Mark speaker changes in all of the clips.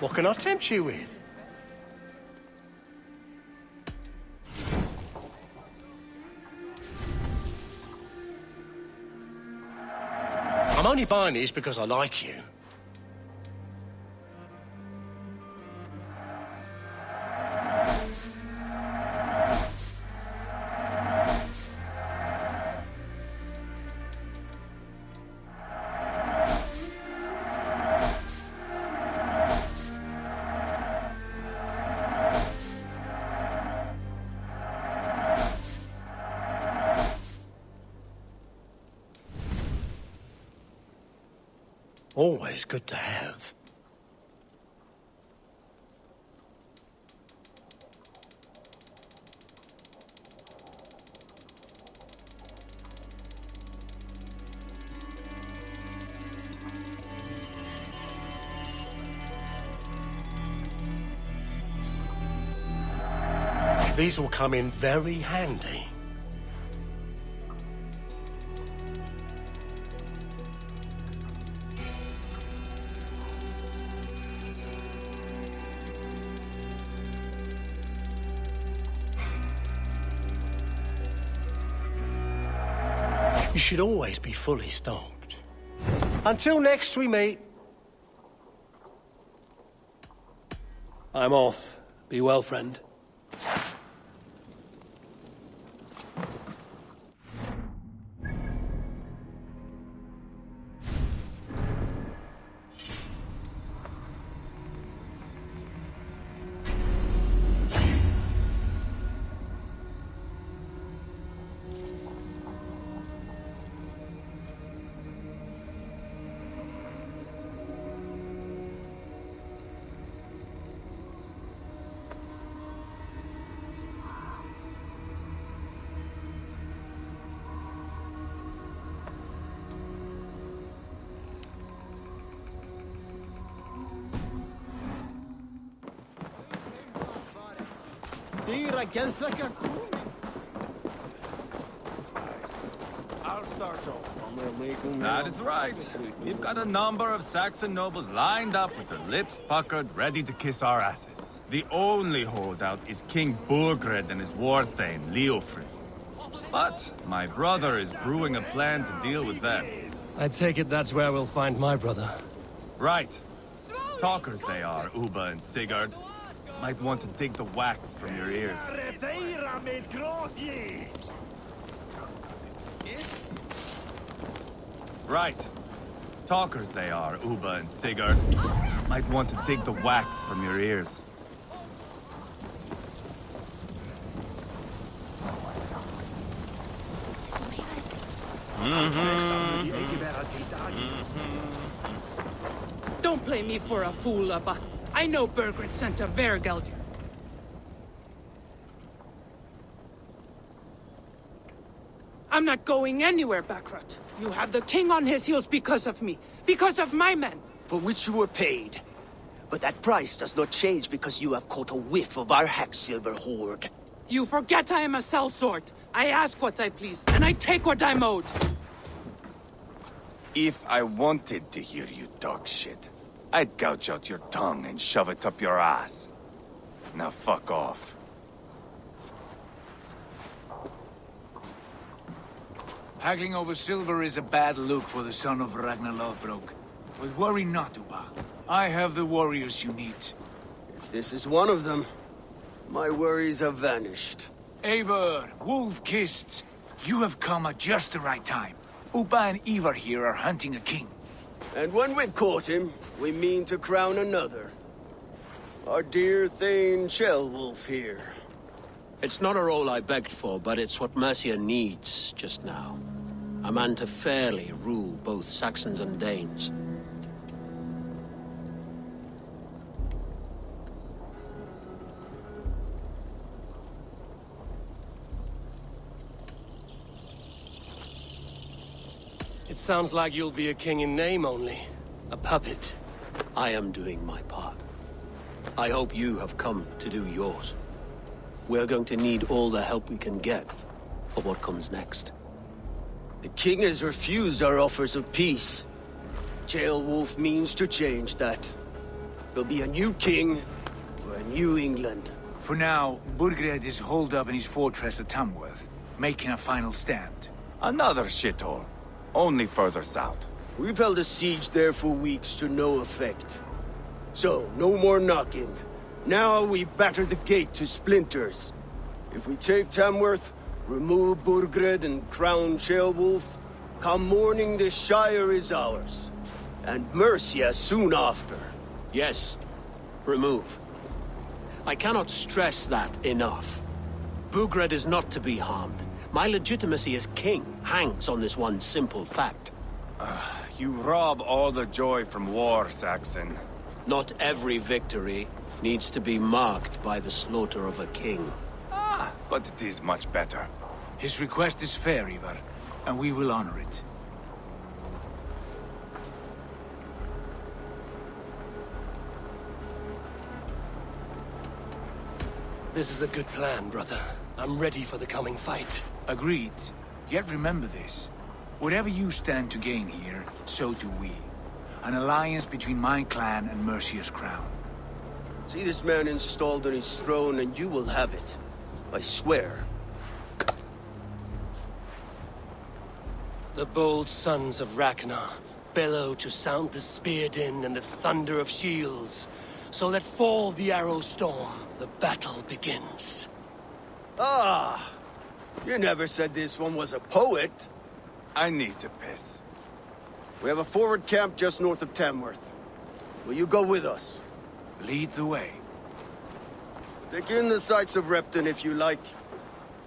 Speaker 1: What can I tempt you with? I'm only buying these because I like you. Always good to have. These will come in very handy. You should always be fully stocked. Until next we meet.
Speaker 2: I'm off. Be well, friend.
Speaker 3: I'll start off.
Speaker 4: That is right. We've got a number of Saxon nobles lined up with their lips puckered, ready to kiss our asses. The only holdout is King Burgred and his war thane, Leofrid. But my brother is brewing a plan to deal with them.
Speaker 2: I take it that's where we'll find my brother.
Speaker 4: Right. Talkers they are, Uba and Sigurd. Might want to dig the wax from your ears. Right. Talkers they are, Uba and Sigurd. Might want to dig the wax from your ears.
Speaker 5: Don't play me for a fool, Abba. I know Burgred sent a Vergelder. I'm not going anywhere, Backrot. You have the king on his heels because of me. Because of my men.
Speaker 6: For which you were paid. But that price does not change because you have caught a whiff of our Hacksilver hoard.
Speaker 5: You forget I am a sellsword. I ask what I please, and I take what I'm owed.
Speaker 7: If I wanted to hear you talk shit, I'd gouge out your tongue and shove it up your ass. Now fuck off.
Speaker 3: Haggling over silver is a bad look for the son of Ragnar Lothbrok. But worry not, Uba. I have the warriors you need.
Speaker 6: If this is one of them, my worries have vanished.
Speaker 3: Eivor, Wolf-Kissed, you have come at just the right time. Uba and Ivar here are hunting a king.
Speaker 6: And when we've caught him, we mean to crown another. Our dear Thane Ceolwulf here.
Speaker 8: It's not a role I begged for, but it's what Mercia needs just now. A man to fairly rule both Saxons and Danes.
Speaker 2: It sounds like you'll be a king in name only. A puppet.
Speaker 8: I am doing my part. I hope you have come to do yours. We're going to need all the help we can get for what comes next.
Speaker 6: The king has refused our offers of peace. Ceolwulf means to change that. There'll be a new king for a new England.
Speaker 3: For now, Burgred is holed up in his fortress at Tamworth, making a final stand.
Speaker 7: Another shithole. Only further south.
Speaker 6: We've held a siege there for weeks to no effect. So, no more knocking. Now we batter the gate to splinters. If we take Tamworth, remove Burgred and crown Ceolwulf, come morning the Shire is ours. And Mercia soon after.
Speaker 8: Yes, remove. I cannot stress that enough. Burgred is not to be harmed. My legitimacy as king hangs on this one simple fact.
Speaker 7: You rob all the joy from war, Saxon.
Speaker 8: Not every victory needs to be marked by the slaughter of a king.
Speaker 7: But it is much better.
Speaker 3: His request is fair, Ivar, and we will honor it.
Speaker 2: This is a good plan, brother. I'm ready for the coming fight.
Speaker 3: Agreed. Yet remember this. Whatever you stand to gain here, so do we. An alliance between my clan and Mercia's crown.
Speaker 6: See this man installed on his throne and you will have it. I swear.
Speaker 2: The bold sons of Ragnar bellow to sound the spear din and the thunder of shields. So let fall the arrow storm. The battle begins.
Speaker 6: Ah! You never said this one was a poet.
Speaker 7: I need to piss.
Speaker 6: We have a forward camp just north of Tamworth. Will you go with us?
Speaker 3: Lead the way.
Speaker 6: Take in the sights of Repton if you like.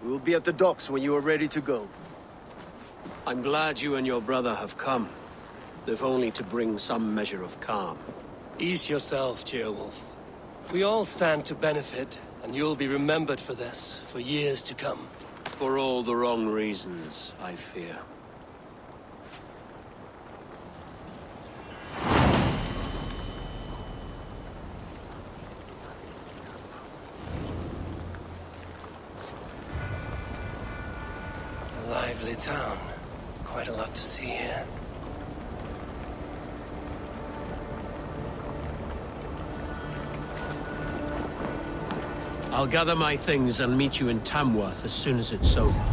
Speaker 6: We will be at the docks when you are ready to go.
Speaker 8: I'm glad you and your brother have come, if only to bring some measure of calm.
Speaker 2: Ease yourself, Ceolwulf. We all stand to benefit, and you'll be remembered for this, for years to come.
Speaker 8: For all the wrong reasons, I fear.
Speaker 2: A lively town. Quite a lot to see here.
Speaker 8: I'll gather my things and meet you in Tamworth as soon as it's over.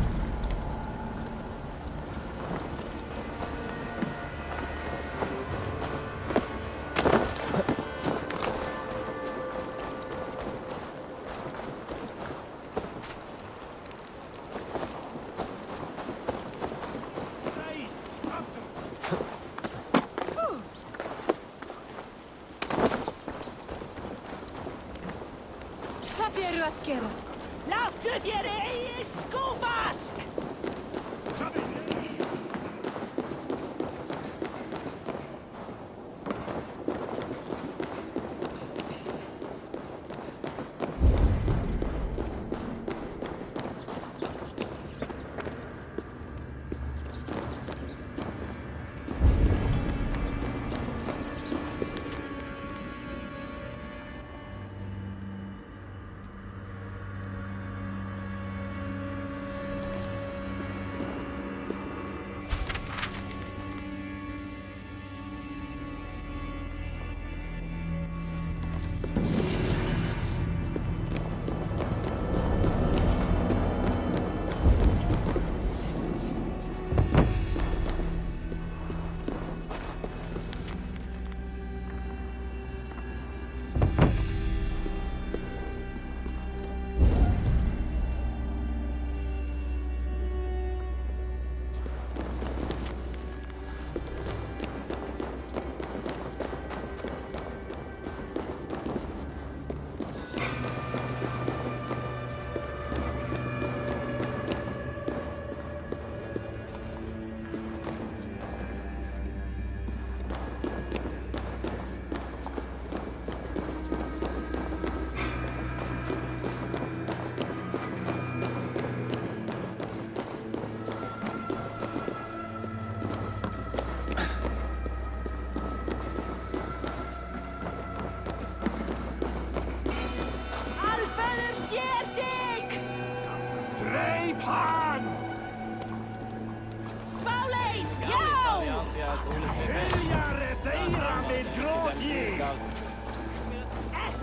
Speaker 9: Hvað eru að gera?
Speaker 10: Láttu þér eigi skúfask!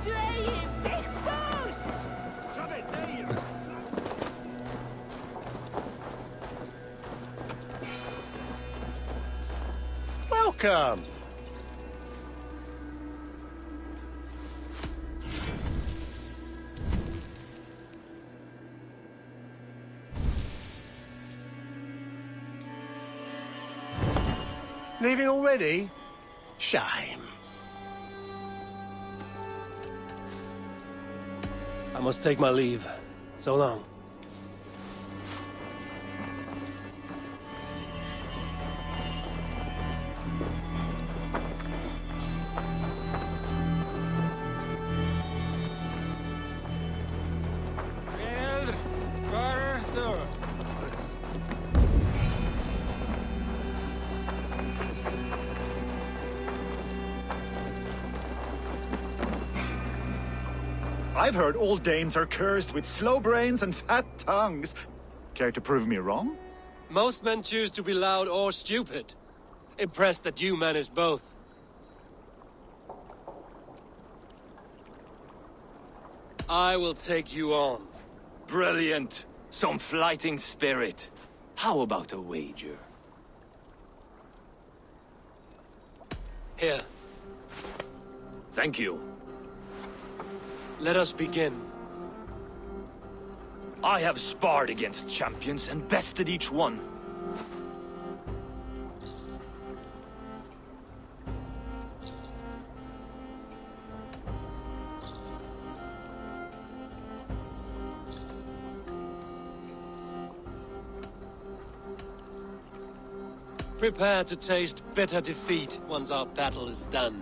Speaker 10: Dre, big boss!
Speaker 1: Welcome. Leaving already? Shame.
Speaker 2: I must take my leave. So long.
Speaker 9: I've heard all Danes are cursed with slow brains and fat tongues. Care to prove me wrong?
Speaker 2: Most men choose to be loud or stupid. Impressed that you manage both. I will take you on.
Speaker 11: Brilliant. Some flighting spirit. How about a wager?
Speaker 2: Here,
Speaker 11: Thank you.
Speaker 2: let us begin.
Speaker 11: I have sparred against champions and bested each one.
Speaker 2: Prepare to taste bitter defeat once our battle is done.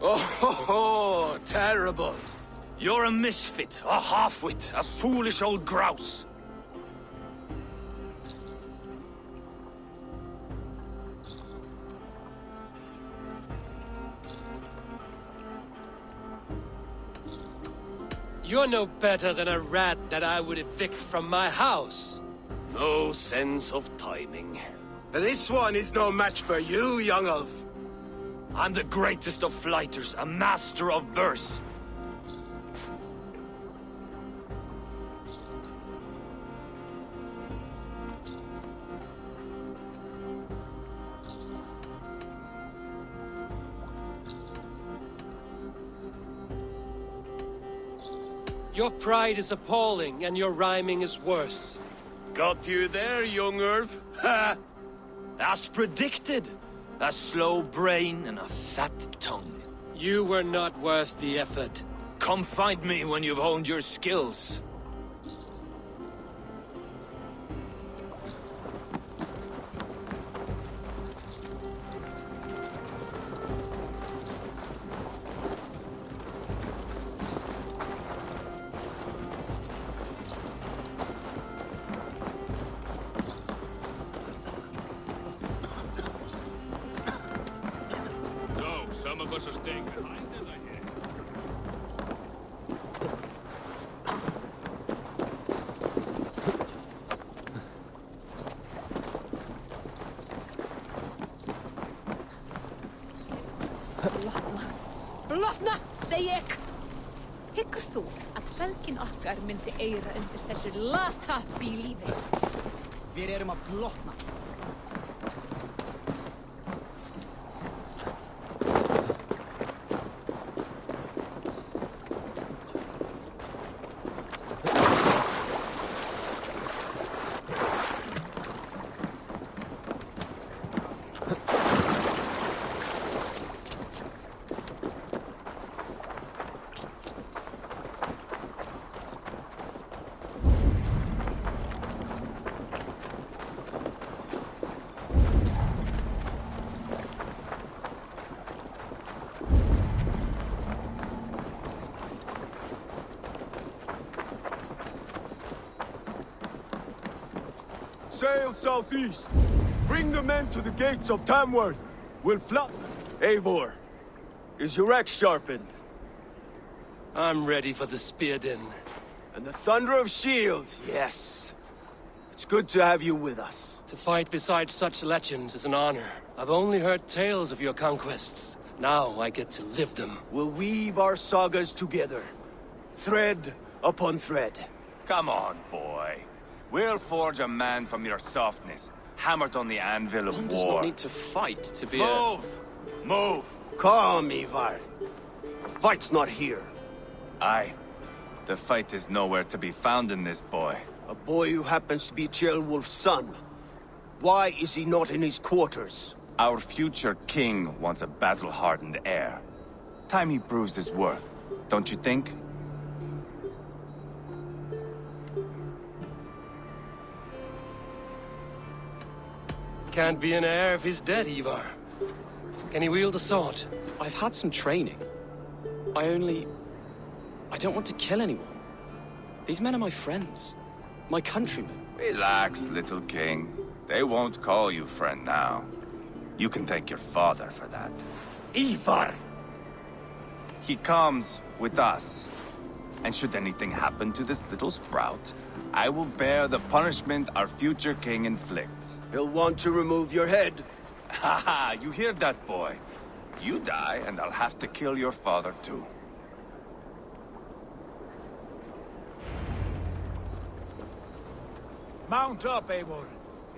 Speaker 7: Oh, terrible.
Speaker 11: You're a misfit, a half-wit, a foolish old grouse.
Speaker 2: You're no better than a rat that I would evict from my house.
Speaker 11: No sense of timing.
Speaker 7: This one is no match for you, young elf.
Speaker 11: I'm the greatest of flighters, a master of verse.
Speaker 2: Your pride is appalling, and your rhyming is worse.
Speaker 11: Got you there, young Irv. Ha! As predicted. A slow brain and a fat tongue.
Speaker 2: You were not worth the effort.
Speaker 11: Come find me when you've honed your skills.
Speaker 12: Some of us are staying behind, as I hear.
Speaker 13: Lotna, segi ég! Hyggur þú að feðgin okkar myndi eyra undir þessu latappi í lífi?
Speaker 14: Við erum að blotna.
Speaker 6: Sail southeast. Bring the men to the gates of Tamworth. We'll fly. Eivor, is your axe sharpened?
Speaker 2: I'm ready for the spear din.
Speaker 6: And the thunder of shields, yes. It's good to have you with us.
Speaker 2: To fight beside such legends is an honor. I've only heard tales of your conquests. Now I get to live them.
Speaker 6: We'll weave our sagas together, thread upon thread.
Speaker 7: Come on, boy. We'll forge a man from your softness, hammered on the anvil of
Speaker 15: One
Speaker 7: war.
Speaker 15: does not need to fight to be
Speaker 7: Move! Move!
Speaker 6: Calm, Ivar. The fight's not here.
Speaker 7: Aye. The fight is nowhere to be found in this boy.
Speaker 6: A boy who happens to be Ceolwulf's son. Why is he not in his quarters?
Speaker 7: Our future king wants a battle-hardened heir. Time he proves his worth, don't you think?
Speaker 2: Can't be an heir if he's dead, Ivar. Can he wield a sword?
Speaker 15: I've had some training. I don't want to kill anyone. These men are my friends. My countrymen.
Speaker 7: Relax, little king. They won't call you friend now. You can thank your father for that.
Speaker 6: Ivar!
Speaker 7: He comes with us. And should anything happen to this little sprout, I will bear the punishment our future king inflicts.
Speaker 6: He'll want to remove your head.
Speaker 7: Ha ha! You hear that, boy? You die, and I'll have to kill your father, too.
Speaker 3: Mount up, Eivor.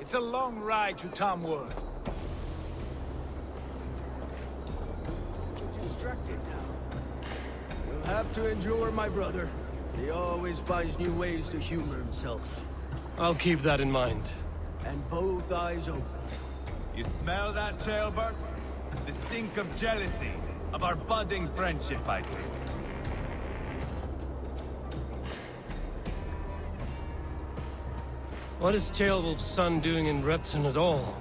Speaker 3: It's a long ride to Tamworth.
Speaker 6: Get distracted now. You'll have to endure, my brother. He always finds new ways to humor himself.
Speaker 2: I'll keep that in mind.
Speaker 6: And both eyes open.
Speaker 4: You smell that, Ceolbert? The stink of jealousy, of our budding friendship, I think.
Speaker 2: What is Ceolwulf's son doing in Repton at all?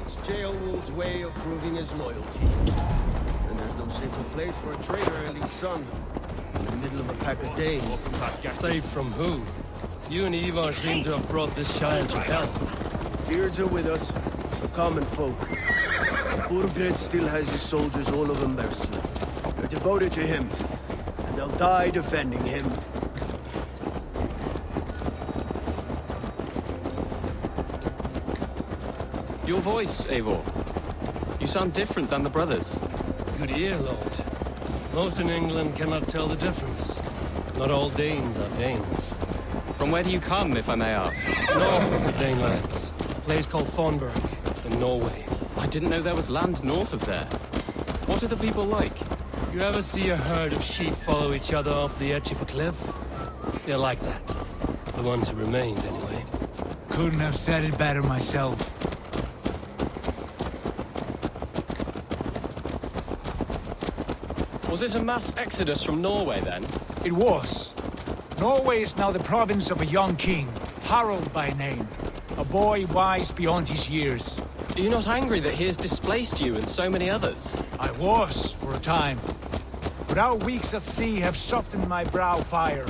Speaker 6: It's Ceolwulf's way of proving his loyalty. And there's no safer place for a traitor and his son. In the middle of a pack of Danes.
Speaker 2: Safe from who? You and Ivar seem to have brought this Shire to hell.
Speaker 6: Fears are with us, the common folk. Burgred still has his soldiers all over mercy. They're devoted to him, and they'll die defending him.
Speaker 15: Your voice, Eivor. You sound different than the brothers.
Speaker 2: Good ear, Lord. Most in England cannot tell the difference. Not all Danes are Danes.
Speaker 15: From where do you come, if I may ask?
Speaker 2: North of the Danelands. A place called Thornburg, in Norway.
Speaker 15: I didn't know there was land north of there. What are the people like?
Speaker 2: You ever see a herd of sheep follow each other off the edge of a cliff? They're like that. The ones who remained, anyway.
Speaker 3: Couldn't have said it better myself.
Speaker 15: Was it a mass exodus from Norway, then?
Speaker 3: It was. Norway is now the province of a young king, Harald by name. A boy wise beyond his years.
Speaker 15: Are you not angry that he has displaced you and so many others?
Speaker 3: I was, for a time. But our weeks at sea have softened my brow fire.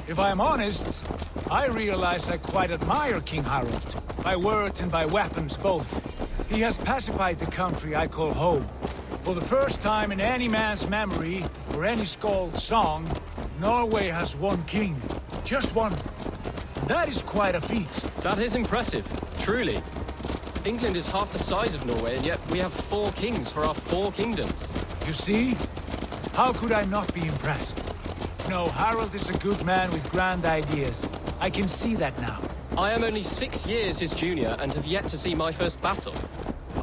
Speaker 3: If I am honest, I realize I quite admire King Harald. By words and by weapons, both. He has pacified the country I call home. For the first time in any man's memory, or any Skald's song, Norway has one king. Just one. That is quite a feat.
Speaker 15: That is impressive, truly. England is half the size of Norway, and yet we have 4 kings for our 4 kingdoms.
Speaker 3: You see? How could I not be impressed? No, Harald is a good man with grand ideas. I can see that now.
Speaker 15: I am only 6 years his junior and have yet to see my first battle.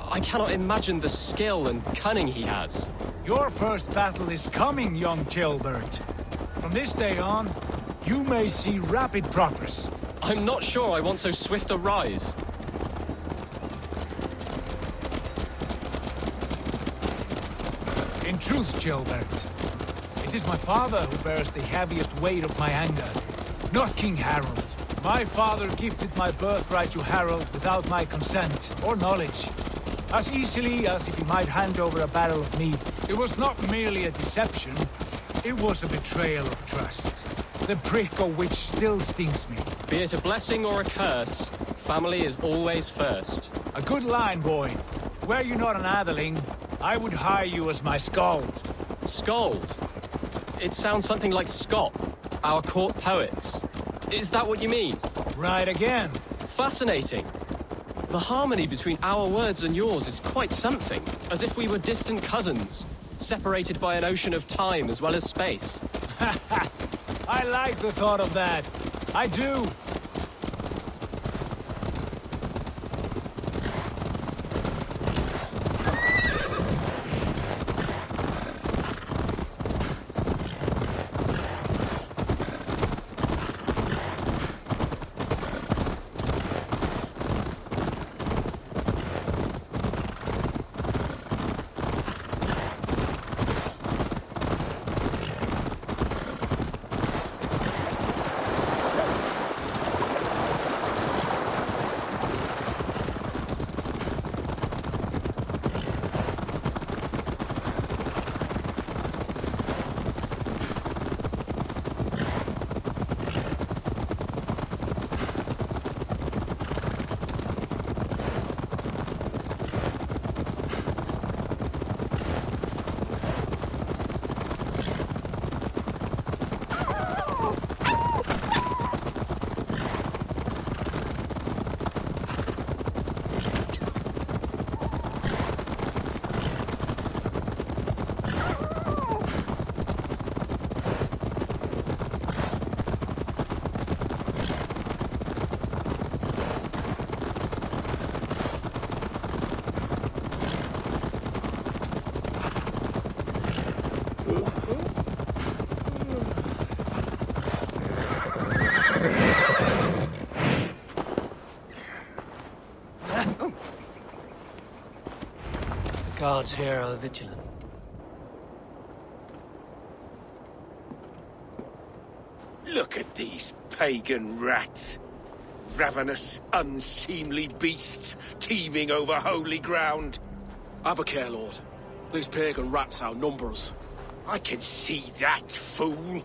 Speaker 15: I cannot imagine the skill and cunning he has.
Speaker 3: Your first battle is coming, young Ceolbert. From this day on, you may see rapid progress.
Speaker 15: I'm not sure I want so swift a rise.
Speaker 3: In truth, Ceolbert, it is my father who bears the heaviest weight of my anger, not King Harald. My father gifted my birthright to Harald without my consent or knowledge. As easily as if he might hand over a barrel of mead. It was not merely a deception, it was a betrayal of trust. The prick of which still stings me.
Speaker 15: Be it a blessing or a curse, family is always first.
Speaker 3: A good line, boy. Were you not an atheling, I would hire you as my skald.
Speaker 15: Skald? It sounds something like Scott, our court poets. Is that what you mean?
Speaker 3: Right again.
Speaker 15: Fascinating. The harmony between our words and yours is quite something. As if we were distant cousins, separated by an ocean of time as well as space.
Speaker 3: I like the thought of that. I do.
Speaker 2: The guards here are vigilant.
Speaker 6: Look at these pagan rats. Ravenous, unseemly beasts teeming over holy ground.
Speaker 16: Have a care, Lord. These pagan rats outnumber us.
Speaker 6: I can see that, fool.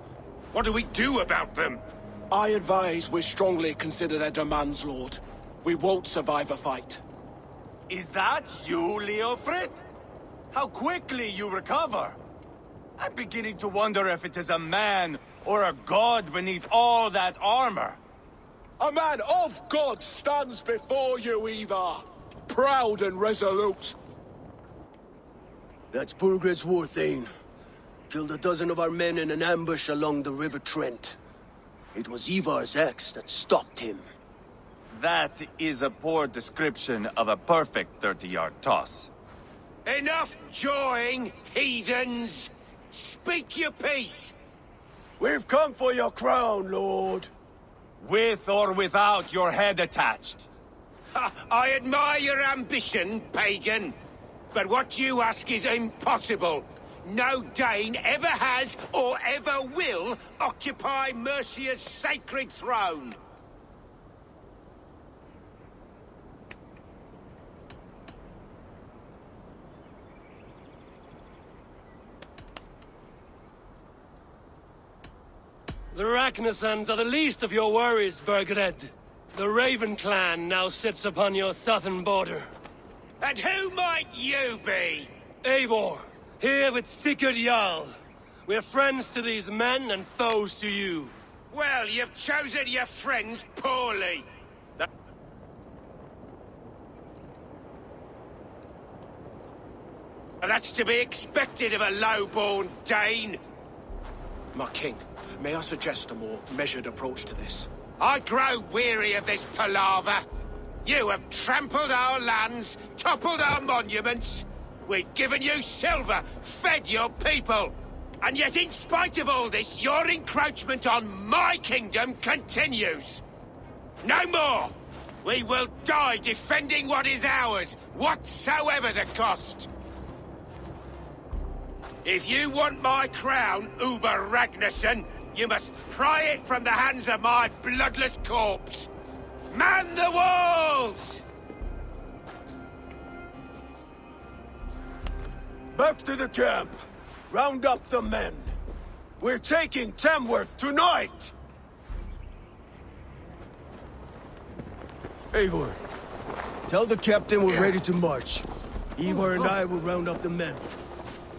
Speaker 6: What do we do about them?
Speaker 16: I advise we strongly consider their demands, Lord. We won't survive a fight.
Speaker 7: Is that you, Leofrid? How quickly you recover! I'm beginning to wonder if it is a man or a god beneath all that armor.
Speaker 16: A man of God stands before you, Ivar. Proud and resolute.
Speaker 6: That's Burgred's Warthane. Killed a dozen of our men in an ambush along the River Trent. It was Ivar's axe that stopped him.
Speaker 7: That is a poor description of a perfect 30-yard toss.
Speaker 6: Enough jawing, heathens! Speak your piece! We've come for your crown, Lord.
Speaker 7: With or without your head attached.
Speaker 6: Ha, I admire your ambition, pagan. But what you ask is impossible. No Dane ever has or ever will occupy Mercia's sacred throne.
Speaker 2: The Ragnarsons are the least of your worries, Burgred. The Raven clan now sits upon your southern border.
Speaker 6: And who might you be?
Speaker 2: Eivor, here with Sigurd Jarl. We're friends to these men and foes to you.
Speaker 6: Well, you've chosen your friends poorly. That's to be expected of a low-born Dane.
Speaker 16: My king, may I suggest a more measured approach to this?
Speaker 6: I grow weary of this palaver. You have trampled our lands, toppled our monuments. We've given you silver, fed your people. And yet in spite of all this, your encroachment on my kingdom continues. No more! We will die defending what is ours, whatsoever the cost. If you want my crown, Uber Ragnarsson, you must pry it from the hands of my bloodless corpse. Man the walls! Back to the camp. Round up the men. We're taking Tamworth tonight! Eivor, tell the captain we're ready to march. Ivar and I will round up the men.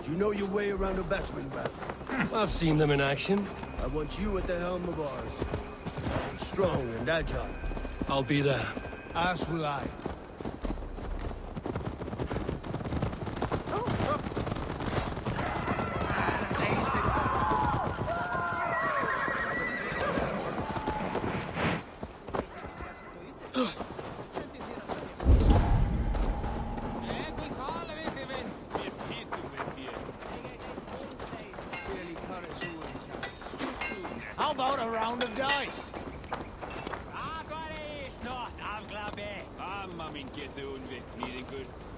Speaker 6: Do you know your way around a batsman battle?
Speaker 2: I've seen them in action.
Speaker 6: I want you at the helm of ours. Strong and agile.
Speaker 2: I'll be there.
Speaker 3: As will I.
Speaker 17: about a round of dice?
Speaker 11: Mamma min get unvik, ni är good.